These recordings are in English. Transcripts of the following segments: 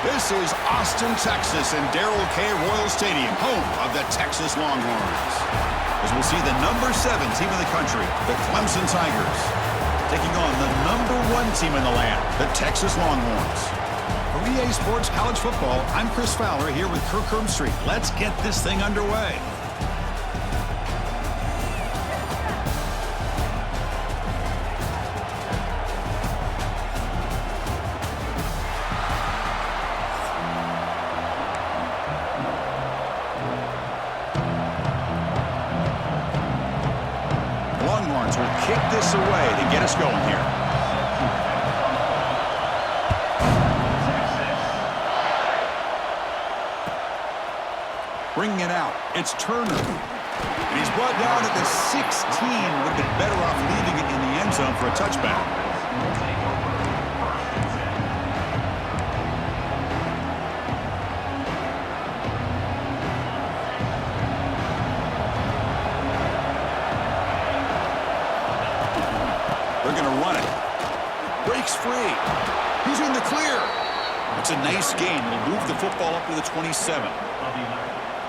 This is Austin, Texas, and Darrell K. Royal Stadium, home of the Texas Longhorns. As we'll see the number 7 team in the country, the Clemson Tigers, taking on the number 1 team in the land, the Texas Longhorns. For EA Sports College Football, I'm Chris Fowler here with Kirk Herbstreit. Let's get this thing underway. Longhorns will kick this away to get us going here. Bringing it out, it's Turner. And he's brought down at the 16. Would have been better off leaving it in the end zone for a touchback. They're going to run it. Breaks free. He's in the clear. It's a nice gain. It'll move the football up to the 27.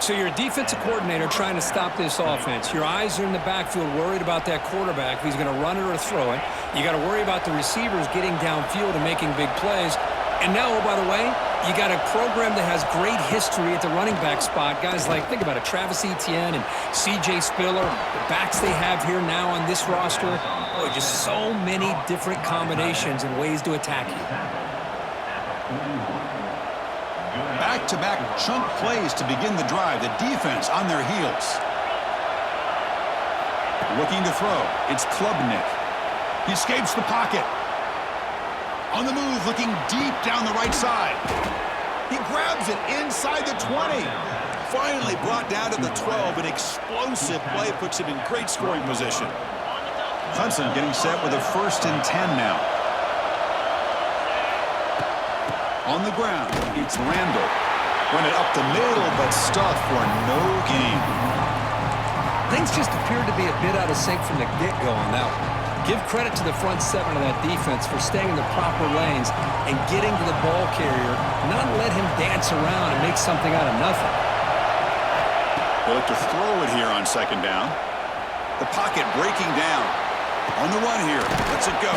So you're a defensive coordinator trying to stop this offense. Your eyes are in the backfield worried about that quarterback if he's going to run it or throw it. You got to worry about the receivers getting downfield and making big plays. And now, oh, by the way, you got a program that has great history at the running back spot. Guys like, think about it, Travis Etienne and C.J. Spiller, the backs they have here now on this roster. Boy, just so many different combinations and ways to attack you. Back-to-back chunk plays to begin the drive. The defense on their heels. Looking to throw. It's KLUBNIK. He escapes the pocket. On the move, looking deep down the right side. He grabs it inside the 20. Finally brought down to the 12. An explosive play puts him in great scoring position. Clemson getting set with a 1st and 10 now. On the ground, it's Randall. Run it up the middle, but stuffed for no gain. Things just appeared to be a bit out of sync from the get-go on that one. Give credit to the front 7 of that defense for staying in the proper lanes and getting to the ball carrier, not let him dance around and make something out of nothing. They look to throw it here on 2nd down. The pocket breaking down. On the run here. Lets it go.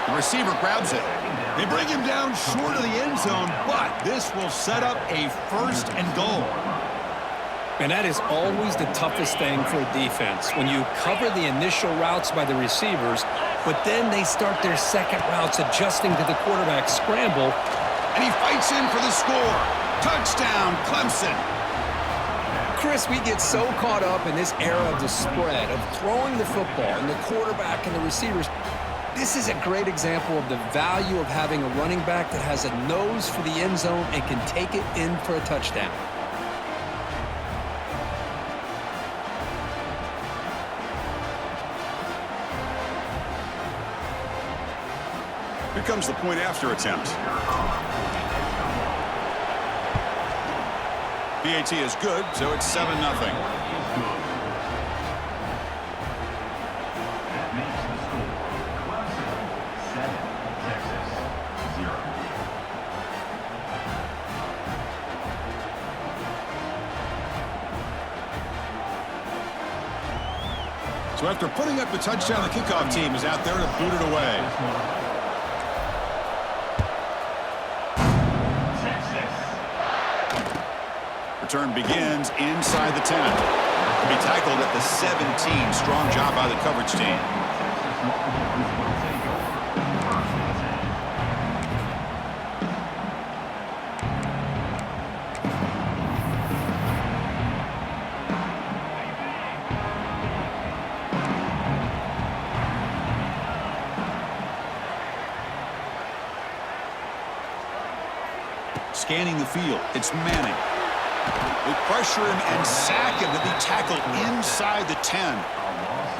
The receiver grabs it. They bring him down short of the end zone, but this will set up a 1st and goal. And that is always the toughest thing for a defense, when you cover the initial routes by the receivers, but then they start their second routes adjusting to the quarterback scramble. And he fights in for the score. Touchdown, Clemson. Chris, we get so caught up in this era of the spread, of throwing the football and the quarterback and the receivers. This is a great example of the value of having a running back that has a nose for the end zone and can take it in for a touchdown. Here comes the point after attempt. PAT is good, so it's 7-0. So after putting up the touchdown, the kickoff team is out there to boot it away. Return begins inside the 10. To be tackled at the 17. Strong job by the coverage team. Scanning the field, it's Manning. They pressure him and sack him to be tackled inside the 10.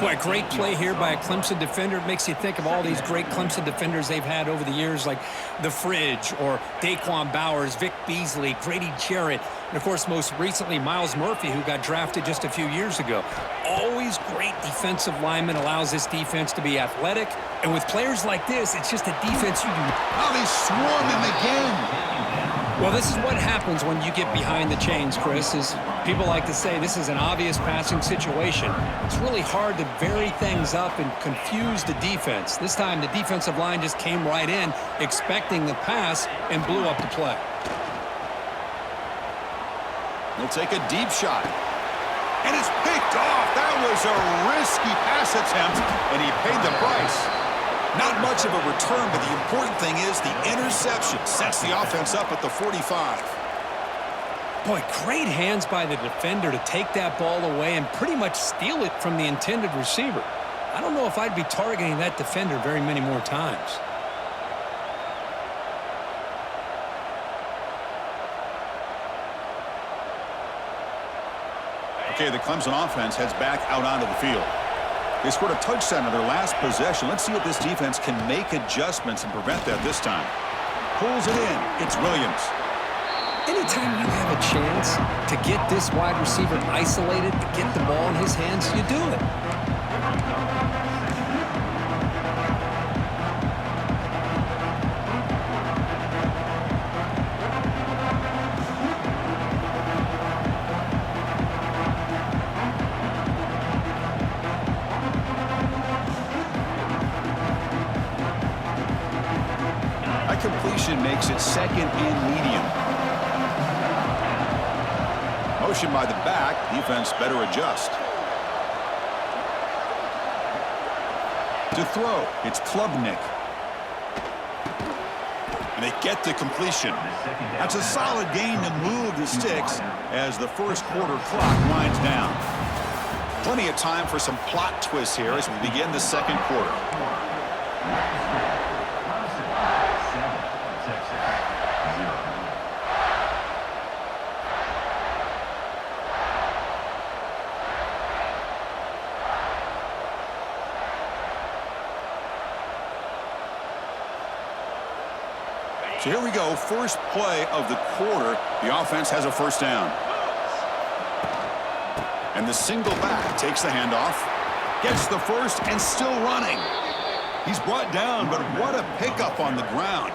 Boy, a great play here by a Clemson defender. It makes you think of all these great Clemson defenders they've had over the years, like the Fridge or Daquan Bowers, Vic Beasley, Grady Jarrett, and, of course, most recently, Myles Murphy, who got drafted just a few years ago. Always great defensive lineman, allows this defense to be athletic. And with players like this, it's just a defense you do. Oh, they swarm him again. Well, this is what happens when you get behind the chains, Chris, is people like to say this is an obvious passing situation. It's really hard to vary things up and confuse the defense. This time, the defensive line just came right in, expecting the pass, and blew up the play. He'll take a deep shot. And it's picked off. That was a risky pass attempt, and he paid the price. Not much of a return, but the important thing is the interception sets the offense up at the 45. Boy, great hands by the defender to take that ball away and pretty much steal it from the intended receiver. I don't know if I'd be targeting that defender very many more times. Okay, the Clemson offense heads back out onto the field. They scored a touchdown in their last possession. Let's see if this defense can make adjustments and prevent that this time. Pulls it in. It's Williams. Anytime you have a chance to get this wide receiver isolated, to get the ball in his hands, you do it. Completion makes it second and medium. Motion by the back. Defense better adjust. To throw, it's KLUBNIK. And they get the completion. That's a solid gain to move the sticks as the first quarter clock winds down. Plenty of time for some plot twists here as we begin the second quarter. So here we go, first play of the quarter. The offense has a first down. And the single back takes the handoff. Gets the first and still running. He's brought down, but what a pickup on the ground.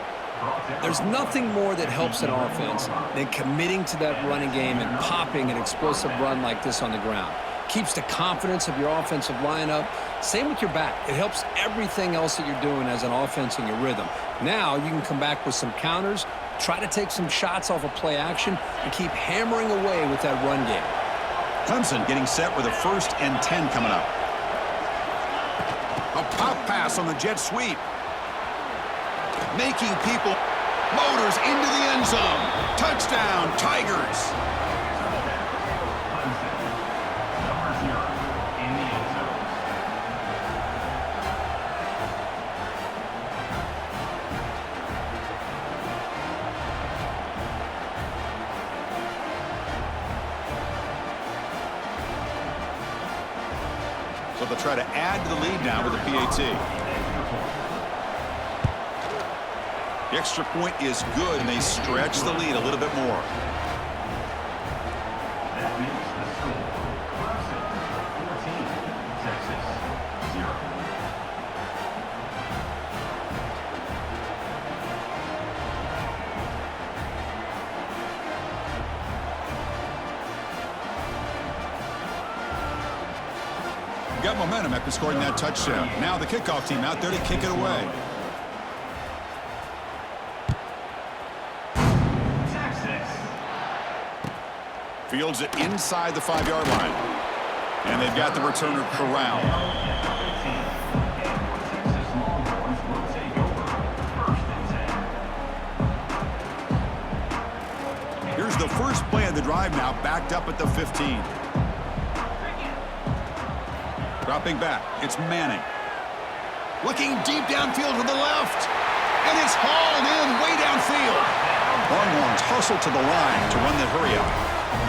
There's nothing more that helps an offense than committing to that running game and popping an explosive run like this on the ground. Keeps the confidence of your offensive lineup. Same with your back. It helps everything else that you're doing as an offense in your rhythm. Now you can come back with some counters, try to take some shots off of play action, and keep hammering away with that run game. Clemson getting set with a 1st and 10 coming up. A pop pass on the jet sweep. Making people motors into the end zone. Touchdown, Tigers. So they'll try to add to the lead now with the PAT. The extra point is good, and they stretch the lead a little bit more. That makes the score Clemson 14, Texas 0. Got momentum after scoring that touchdown. Now the kickoff team out there to kick it away. Texas. Fields it inside the 5-yard line. And they've got the returner corralled. Texas Longhorns will take over 1st and 10. Here's the first play of the drive now, backed up at the 15. Dropping back, it's Manning. Looking deep downfield to the left. And it's hauled in way downfield. Longhorns hustle to the line to run the hurry up.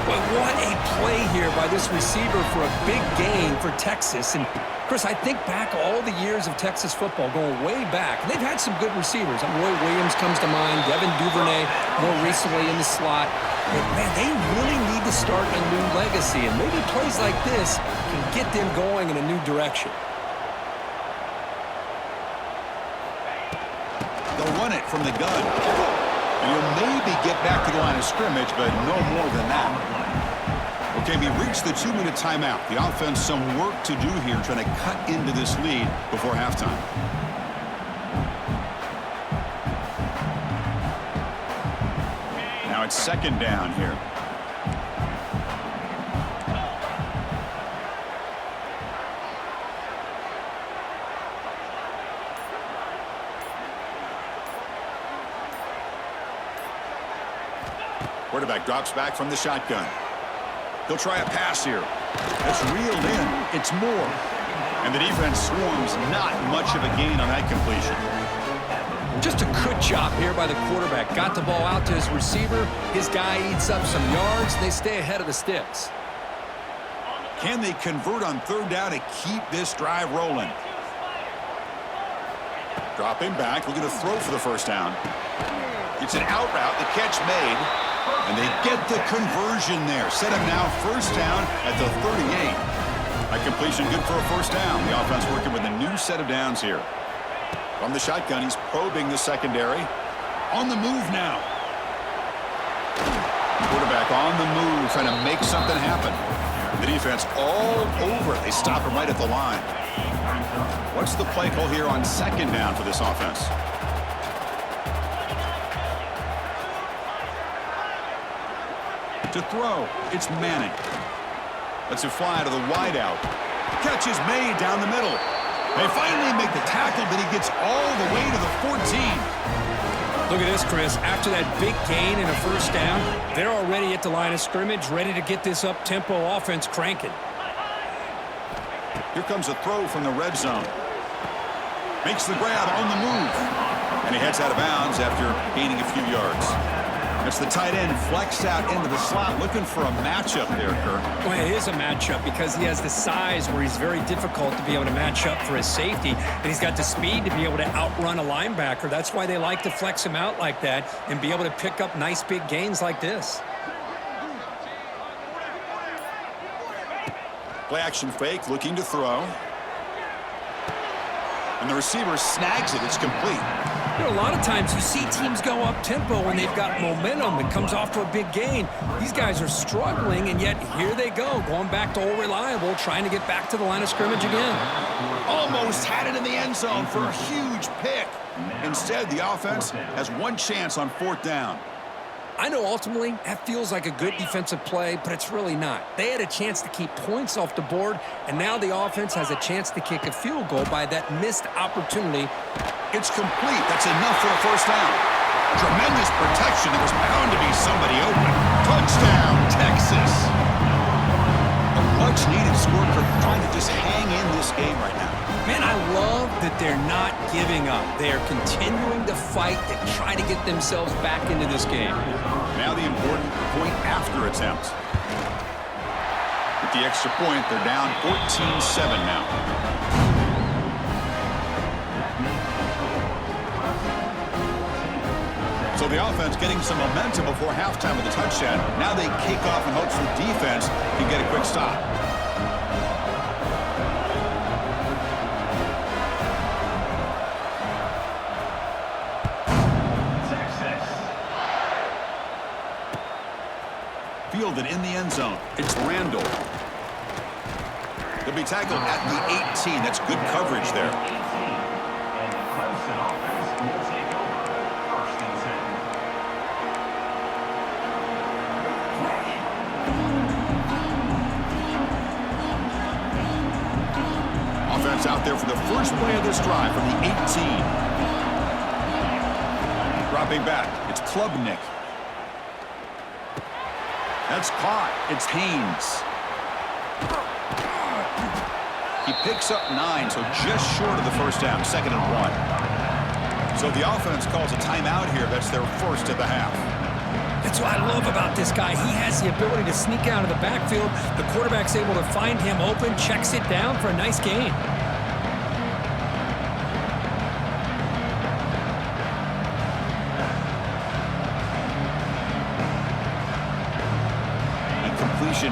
But what a play here by this receiver for a big gain for Texas. And, Chris, I think back all the years of Texas football, going way back. They've had some good receivers. Roy Williams comes to mind, Devin Duvernay more recently in the slot. But, man, they really need to start a new legacy. And maybe plays like this can get them going in a new direction. They'll run it from the gun. And you'll maybe get get back to the line of scrimmage, but no more than that. Okay, we reached the 2-minute timeout. The offense some work to do here, trying to cut into this lead before halftime. Now it's second down here. Quarterback drops back from the shotgun. He'll try a pass here. That's reeled in. It's more. And the defense swarms. Not much of a gain on that completion. Just a good job here by the quarterback. Got the ball out to his receiver. His guy eats up some yards. They stay ahead of the sticks. Can they convert on third down to keep this drive rolling? Dropping back. Looking to throw for the first down. It's an out route. The catch made. And they get the conversion there. Set up now first down at the 38. A completion good for a first down. The offense working with a new set of downs here. From the shotgun, he's probing the secondary. On the move now. Quarterback on the move, trying to make something happen. The defense all over. They stop him right at the line. What's the play call here on second down for this offense? To throw, it's Manning. Lets it fly to the wideout. Catch is made down the middle. They finally make the tackle, but he gets all the way to the 14. Look at this, Chris. After that big gain and a first down, they're already at the line of scrimmage, ready to get this up-tempo offense cranking. Here comes a throw from the red zone. Makes the grab on the move. And he heads out of bounds after gaining a few yards. It's the tight end flexed out into the slot, looking for a matchup there, Kirk. Well, it is a matchup because he has the size where he's very difficult to be able to match up for his safety, and he's got the speed to be able to outrun a linebacker. That's why they like to flex him out like that and be able to pick up nice big gains like this. Play action fake, looking to throw. And the receiver snags it. It's complete. You know, a lot of times you see teams go up-tempo when they've got momentum. It comes off to a big gain. These guys are struggling, and yet here they go, going back to old reliable, trying to get back to the line of scrimmage again. Almost had it in the end zone for a huge pick. Instead, the offense has one chance on fourth down. I know ultimately that feels like a good defensive play, but it's really not. They had a chance to keep points off the board, and now the offense has a chance to kick a field goal by that missed opportunity. It's complete. That's enough for a first down. Tremendous protection. There was bound to be somebody open. Touchdown, Texas. A much-needed score. They're trying to just hang in this game right now. Man, I love that they're not giving up. They are continuing to fight to try to get themselves back into this game. Now the important point after attempt. With the extra point, they're down 14-7 now. So the offense getting some momentum before halftime with a touchdown. Now they kick off in hopes the defense can get a quick stop. Fielded in the end zone. It's Randall. He'll be tackled at the 18. That's good coverage there. Offense out there for the first play of this drive from the 18. Dropping back. It's KLUBNIK. That's caught. It's Haynes. He picks up 9, so just short of the first down, 2nd and 1. So the offense calls a timeout here. That's their first of the half. That's what I love about this guy. He has the ability to sneak out of the backfield. The quarterback's able to find him open, checks it down for a nice gain.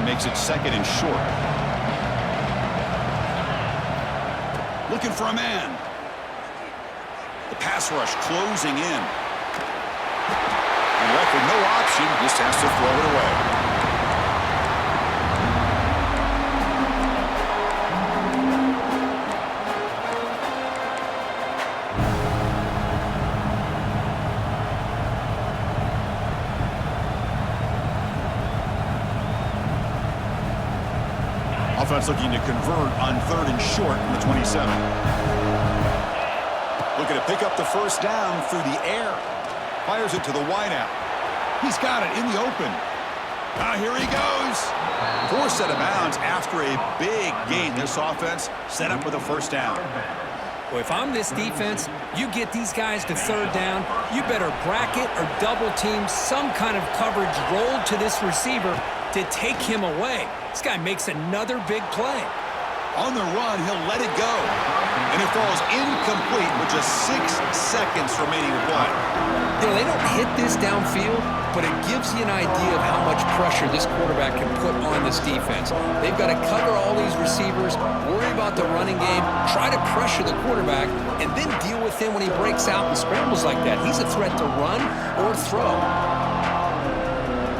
Makes it 2nd and short. Looking for a man. The pass rush closing in. And with no option, just has to throw it away. Offense looking to convert on 3rd and short from the 27. Looking to pick up the first down through the air. Fires it to the wideout. He's got it in the open. Here he goes. Forced out of bounds after a big gain. This offense set up with a first down. Well, if I'm this defense, you get these guys to 3rd down, you better bracket or double team some kind of coverage rolled to this receiver to take him away. This guy makes another big play. On the run, he'll let it go. And it falls incomplete with just 6 seconds remaining to play. You know, they don't hit this downfield, but it gives you an idea of how much pressure this quarterback can put on this defense. They've got to cover all these receivers, worry about the running game, try to pressure the quarterback, and then deal with him when he breaks out and scrambles like that. He's a threat to run or throw.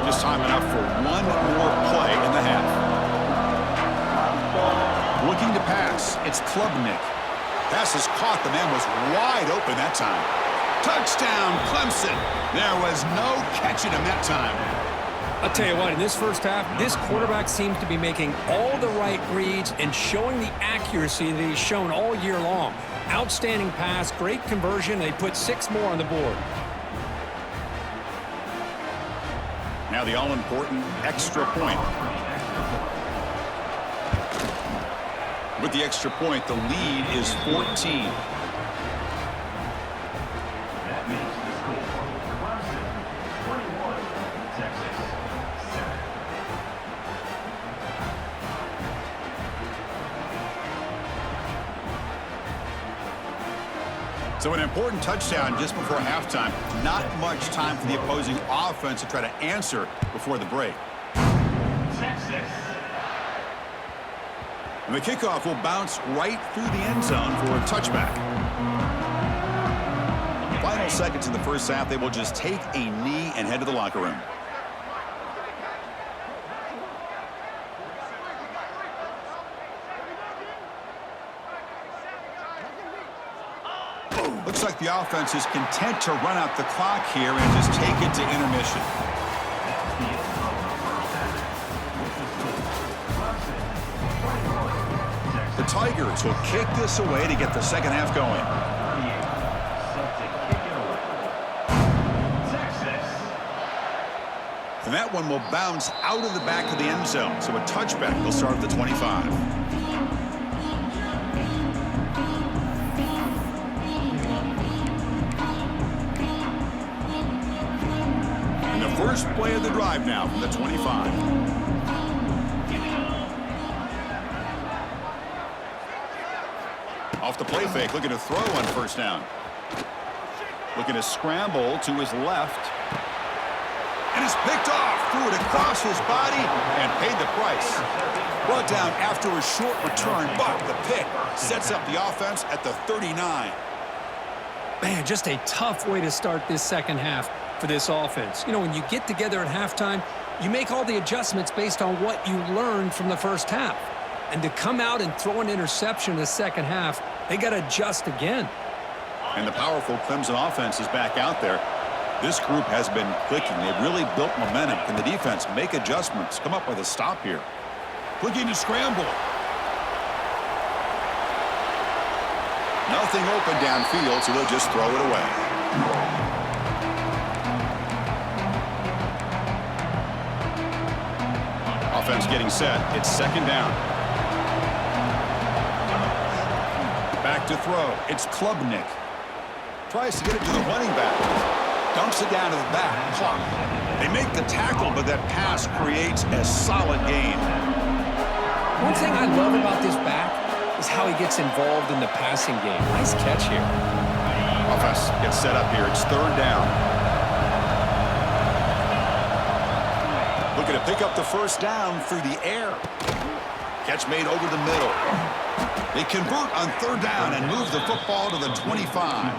Just time enough for one more play in the half. Looking to pass, it's KLUBNIK. Pass is caught. The man was wide open that time. Touchdown, Clemson. There was no catching him that time. I'll tell you what, in this first half, this quarterback seems to be making all the right reads and showing the accuracy that he's shown all year long. Outstanding pass, great conversion. They put 6 more on the board. Now the all-important extra point. With the extra point, the lead is 14. That makes the score Clemson 21, Texas 7. So an important touchdown just before halftime. Not much time for the opposing offense to try to answer before the break. Texas. And the kickoff will bounce right through the end zone for a touchback. Final seconds in the first half, they will just take a knee and head to the locker room. Looks like the offense is content to run out the clock here and just take it to intermission. The Tigers will kick this away to get the second half going. And that one will bounce out of the back of the end zone. So a touchback will start at the 25. And the first play of the drive now from the 25. Off the play fake, looking to throw on first down. Looking to scramble to his left. And it's picked off, threw it across his body, and paid the price. Brought down after a short return, but the pick sets up the offense at the 39. Man, just a tough way to start this second half for this offense. You know, when you get together at halftime, you make all the adjustments based on what you learned from the first half. And to come out and throw an interception in the second half, they got to adjust again. And the powerful Clemson offense is back out there. This group has been clicking. They've really built momentum. Can the defense make adjustments? Come up with a stop here. Looking to scramble. Nothing open downfield, so they'll just throw it away. Offense getting set. It's second down. Back to throw. It's KLUBNIK. Tries to get it to the running back. Dumps it down to the back. Clock. They make the tackle, but that pass creates a solid gain. One thing I love about this back is how he gets involved in the passing game. Nice catch here. Offense gets set up here. It's third down. Looking to pick up the first down through the air. Catch made over the middle. They convert on third down and move the football to the 25.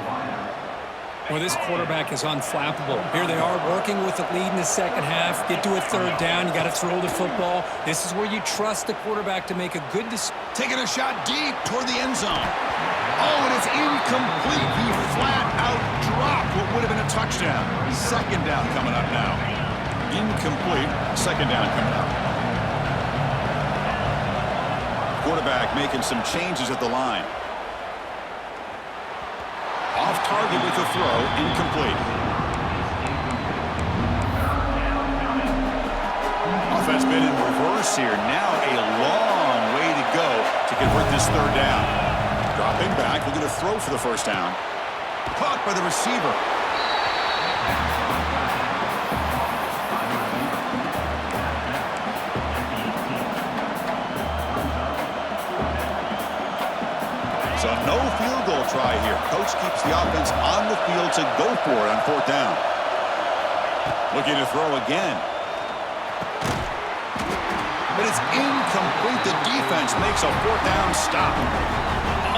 Well, this quarterback is unflappable. Here they are working with the lead in the second half. Get to a third down. You got to throw the football. This is where you trust the quarterback to make a good decision. Taking a shot deep toward the end zone. Oh, and it's incomplete. He flat out dropped what would have been a touchdown. Second down coming up now. Incomplete. Second down coming up. Quarterback making some changes at the line. Off target with the throw, incomplete. Offense been in reverse here. Now a long way to go to convert this third down. Dropping back, looking to throw for the first down. Caught by the receiver. So no field goal try here. Coach keeps the offense on the field to go for it on fourth down. Looking to throw again. But it's incomplete. The defense makes a fourth down stop.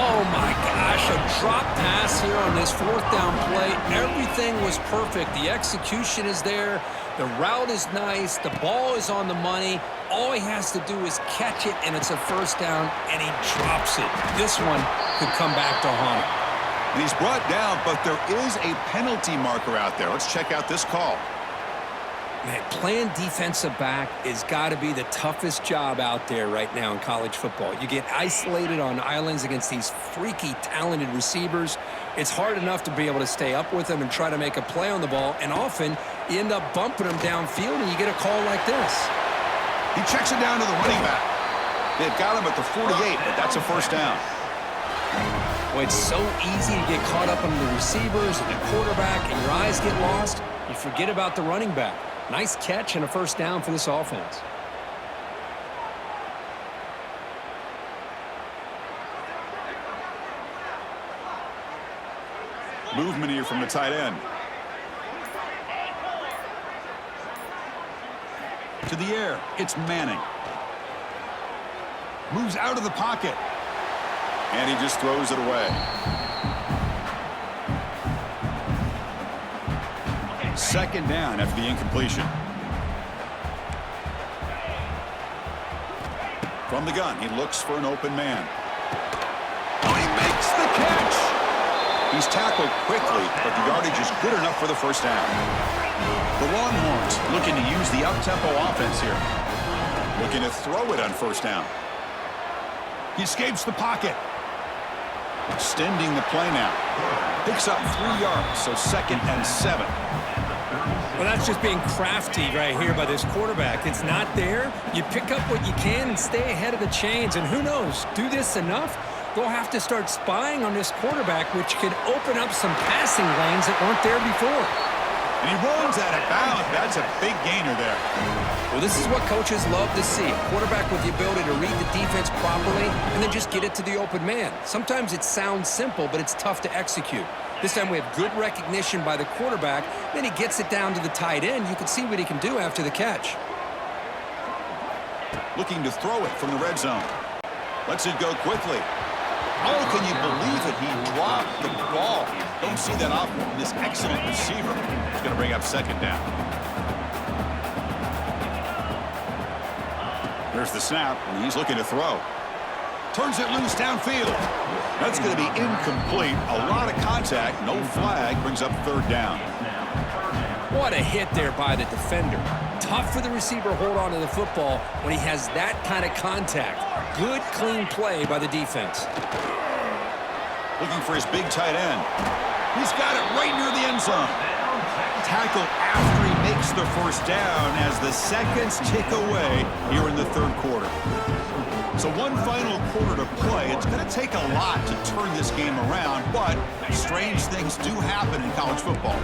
Oh, my gosh, a drop pass here on this fourth down play. Everything was perfect. The execution is there. The route is nice. The ball is on the money. All he has to do is catch it, and it's a first down, and he drops it. This one could come back to haunt him. And he's brought down, but there is a penalty marker out there. Let's check out this call. Man, playing defensive back has got to be the toughest job out there right now in college football. You get isolated on islands against these freaky, talented receivers. It's hard enough to be able to stay up with them and try to make a play on the ball, and often you end up bumping them downfield, and you get a call like this. He checks it down to the running back. They've got him at the 48, but that's a first down. Well, it's so easy to get caught up on the receivers and the quarterback, and your eyes get lost. You forget about the running back. Nice catch and a first down for this offense. Movement here from the tight end. To the air, it's Manning. Moves out of the pocket. And he just throws it away. Second down after the incompletion. From the gun, he looks for an open man. Oh, he makes the catch! He's tackled quickly, but the yardage is good enough for the first down. The Longhorns looking to use the up-tempo offense here. Looking to throw it on first down. He escapes the pocket. Extending the play now. Picks up 3 yards, so 2nd and 7. Well, that's just being crafty right here by this quarterback. It's not there. You pick up what you can and stay ahead of the chains. And who knows, do this enough, they'll have to start spying on this quarterback, which could open up some passing lanes that weren't there before. And he runs out of bounds. That's a big gainer there. Well, this is what coaches love to see. A quarterback with the ability to read the defense properly and then just get it to the open man. Sometimes it sounds simple, but it's tough to execute. This time we have good recognition by the quarterback. Then he gets it down to the tight end. You can see what he can do after the catch. Looking to throw it from the red zone. Lets it go quickly. Oh, can you believe it? He dropped the ball. Don't see that often. This excellent receiver is going to bring up second down. There's the snap, and he's looking to throw. Turns it loose downfield. That's going to be incomplete. A lot of contact, no flag, brings up third down. What a hit there by the defender. Tough for the receiver to hold on to the football when he has that kind of contact. Good, clean play by the defense. Looking for his big tight end. He's got it right near the end zone. Tackle after he makes the first down as the seconds tick away here in the third quarter. So one final quarter to play. It's going to take a lot to turn this game around, but strange things do happen in college football.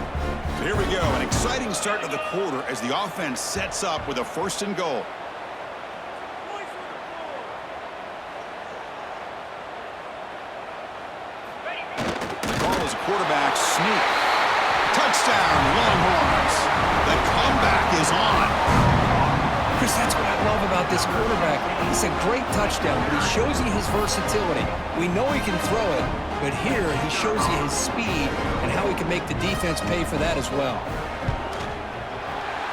So here we go, an exciting start to the quarter as the offense sets up with a 1st and goal. The call is a quarterback sneak. Touchdown, Longhorns. The comeback is on. Chris, that's what I I love about this quarterback, it's a great touchdown, but he shows you his versatility. We know he can throw it, but here he shows you his speed and how he can make the defense pay for that as well.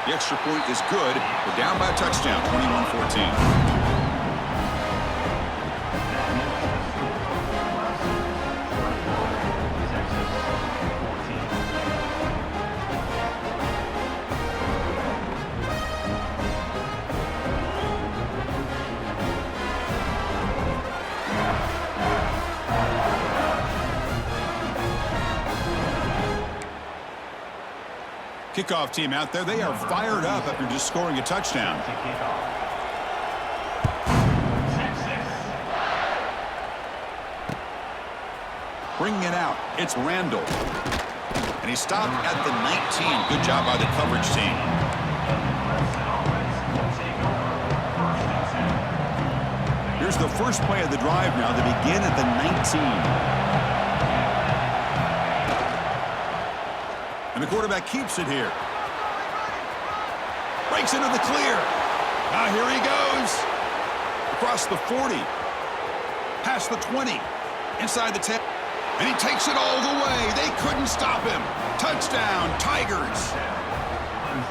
The extra point is good. We're down by a touchdown, 21-14. Kickoff team out there. They are fired up after just scoring a touchdown. Bringing it out. It's Randall. And he stopped at the 19. Good job by the coverage team. Here's the first play of the drive now. They begin at the 19. And the quarterback keeps it here. Breaks into the clear. Now here he goes. Across the 40. Past the 20. Inside the 10. And he takes it all the way. They couldn't stop him. Touchdown, Tigers.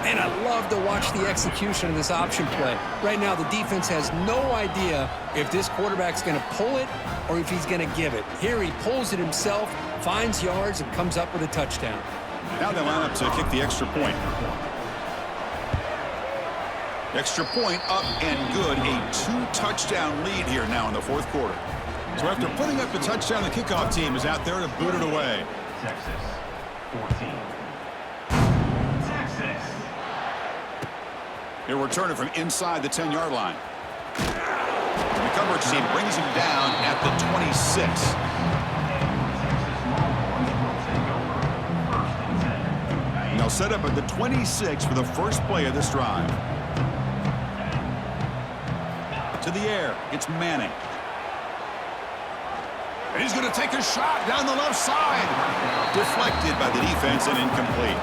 And I love to watch the execution of this option play. Right now, the defense has no idea if this quarterback's going to pull it or if he's going to give it. Here he pulls it himself, finds yards, and comes up with a touchdown. Now they line up to kick the extra point. Extra point up and good. A 2-touchdown lead here now in the fourth quarter. So after putting up the touchdown, the kickoff team is out there to boot it away. Texas 14. Texas. He'll return it from inside the 10-yard line. And the coverage team brings him down at the 26. They'll set up at the 26 for the first play of this drive. To the air, it's Manning. And he's going to take a shot down the left side. Deflected by the defense and incomplete.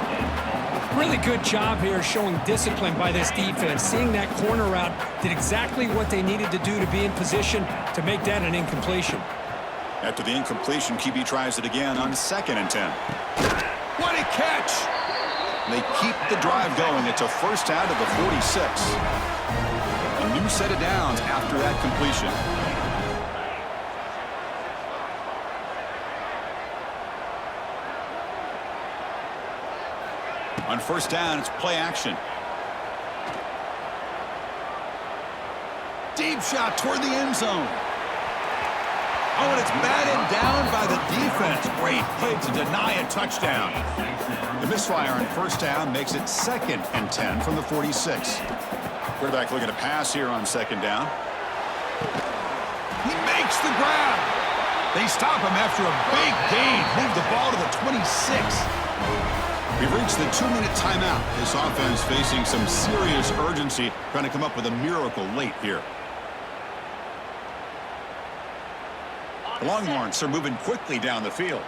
Really good job here showing discipline by this defense. Seeing that corner route did exactly what they needed to do to be in position to make that an incompletion. After the incompletion, QB tries it again on 2nd and 10. What a catch! They keep the drive going. It's a first down to the 46. A new set of downs after that completion. On first down, it's play action. Deep shot toward the end zone. Oh, and it's batted down by the defense. Great play to deny a touchdown. The misfire on first down makes it 2nd and 10 from the 46. Quarterback looking to pass here on 2nd down. He makes the grab. They stop him after a big gain. Move the ball to the 26. We've reached the 2-minute timeout. This offense facing some serious urgency, trying to come up with a miracle late here. The Longhorns are moving quickly down the field.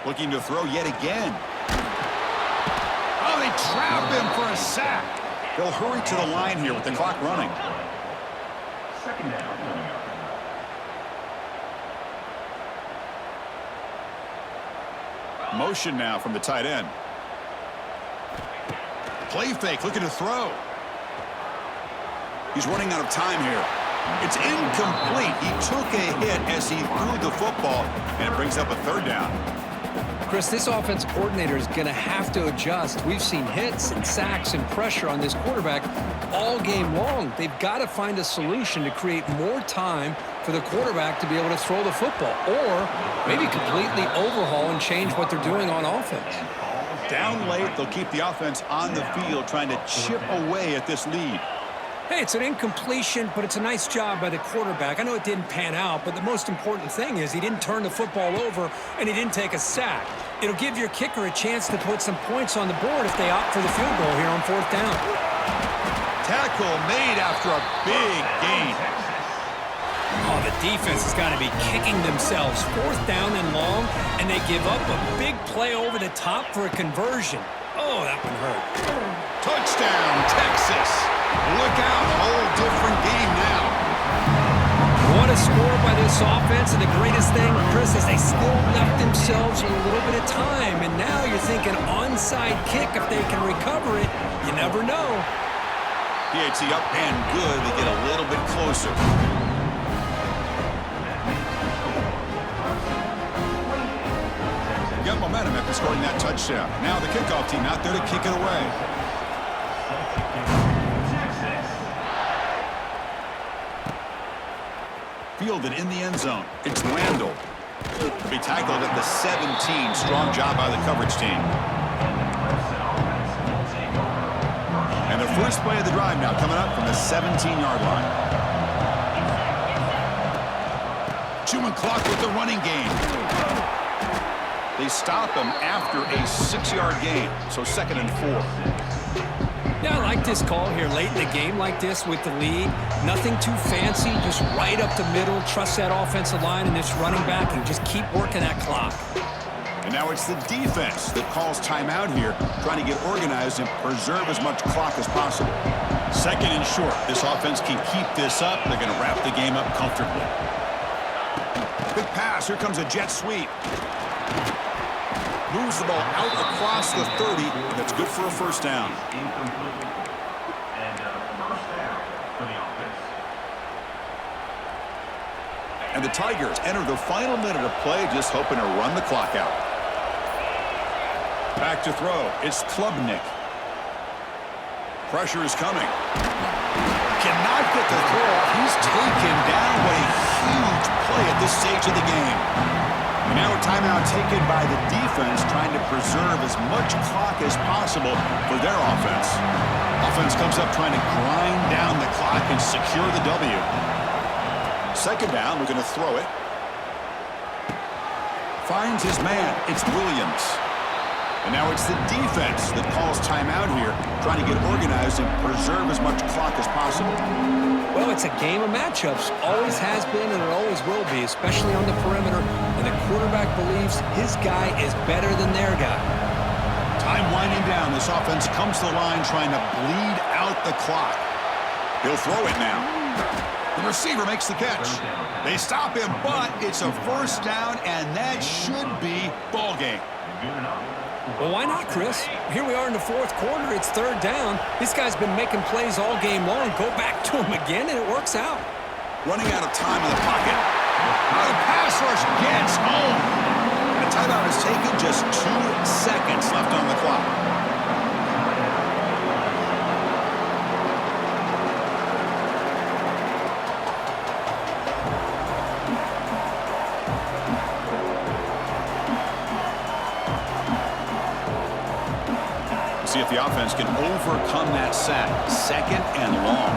Looking to throw yet again. Oh, they trap him for a sack. They'll hurry to the line here with the clock running. 2nd down. Motion now from the tight end. Play fake, looking to throw. He's running out of time here. It's incomplete. He took a hit as he threw the football, and it brings up a 3rd down. Chris, this offensive coordinator is going to have to adjust. We've seen hits and sacks and pressure on this quarterback all game long. They've got to find a solution to create more time for the quarterback to be able to throw the football, or maybe completely overhaul and change what they're doing on offense. Down late, they'll keep the offense on the field trying to chip away at this lead. Hey, it's an incompletion, but it's a nice job by the quarterback. I know it didn't pan out, but the most important thing is he didn't turn the football over and he didn't take a sack. It'll give your kicker a chance to put some points on the board if they opt for the field goal here on 4th down. Tackle made after a big gain. Oh, the defense has got to be kicking themselves. 4th down and long, and they give up a big play over the top for a conversion. Oh, that one hurt. Touchdown, Texas. Look out, whole different game now. What a score by this offense, and the greatest thing, Chris, is they still left themselves a little bit of time, and now you're thinking onside kick if they can recover it. You never know. PAT up and good. They get a little bit closer. Got momentum after scoring that touchdown. Now the kickoff team out there to kick it away. Fielded in the end zone. It's Randall. To be tackled at the 17. Strong job by the coverage team. And the first play of the drive now coming up from the 17-yard line. Chewing clock with the running game. They stop him after a 6-yard gain, so 2nd and 4. Yeah, I like this call here late in the game like this with the lead. Nothing too fancy, just right up the middle. Trust that offensive line and this running back and just keep working that clock. And now it's the defense that calls timeout here, trying to get organized and preserve as much clock as possible. 2nd and short. This offense can keep this up. They're going to wrap the game up comfortably. Big pass. Here comes a jet sweep. Moves the ball out across the 30. That's good for a first down. Incomplete. And first down for the offense. And the Tigers enter the final minute of play, just hoping to run the clock out. Back to throw. It's KLUBNIK. Pressure is coming. Cannot get the throw off. He's taken down. What a huge play at this stage of the game. And now a timeout taken by the defense, trying to preserve as much clock as possible for their offense. Offense comes up trying to grind down the clock and secure the W. 2nd down, we're going to throw it. Finds his man. It's Williams. And now it's the defense that calls timeout here, trying to get organized and preserve as much clock as possible. Well, it's a game of matchups. Always has been and it always will be, especially on the perimeter. And the quarterback believes his guy is better than their guy. Time winding down. This offense comes to the line trying to bleed out the clock. He'll throw it now. The receiver makes the catch. They stop him, but it's a first down, and that should be ball game. Well, why not, Chris? Here we are in the 4th quarter. It's 3rd down. This guy's been making plays all game long. Go back to him again, and it works out. Running out of time in the pocket. The pass rush gets home. The timeout is taken. Just 2 seconds left on the clock. See if the offense can overcome that sack. 2nd and long.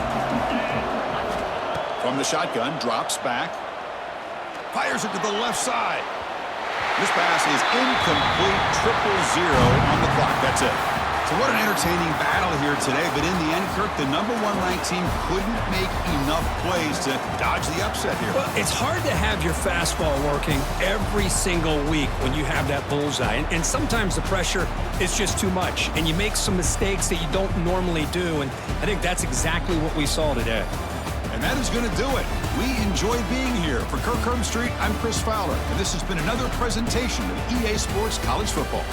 From the shotgun, drops back. Fires it to the left side. This pass is incomplete. 0-0 on the clock. That's it. So what an entertaining battle here today. But in the end, Kirk, the #1 ranked team couldn't make enough plays to dodge the upset here. Well, it's hard to have your fastball working every single week when you have that bullseye. And sometimes the pressure is just too much. And you make some mistakes that you don't normally do. And I think that's exactly what we saw today. And that is going to do it. We enjoyed being here. For Kirk Street, I'm Chris Fowler. And this has been another presentation of EA Sports College Football.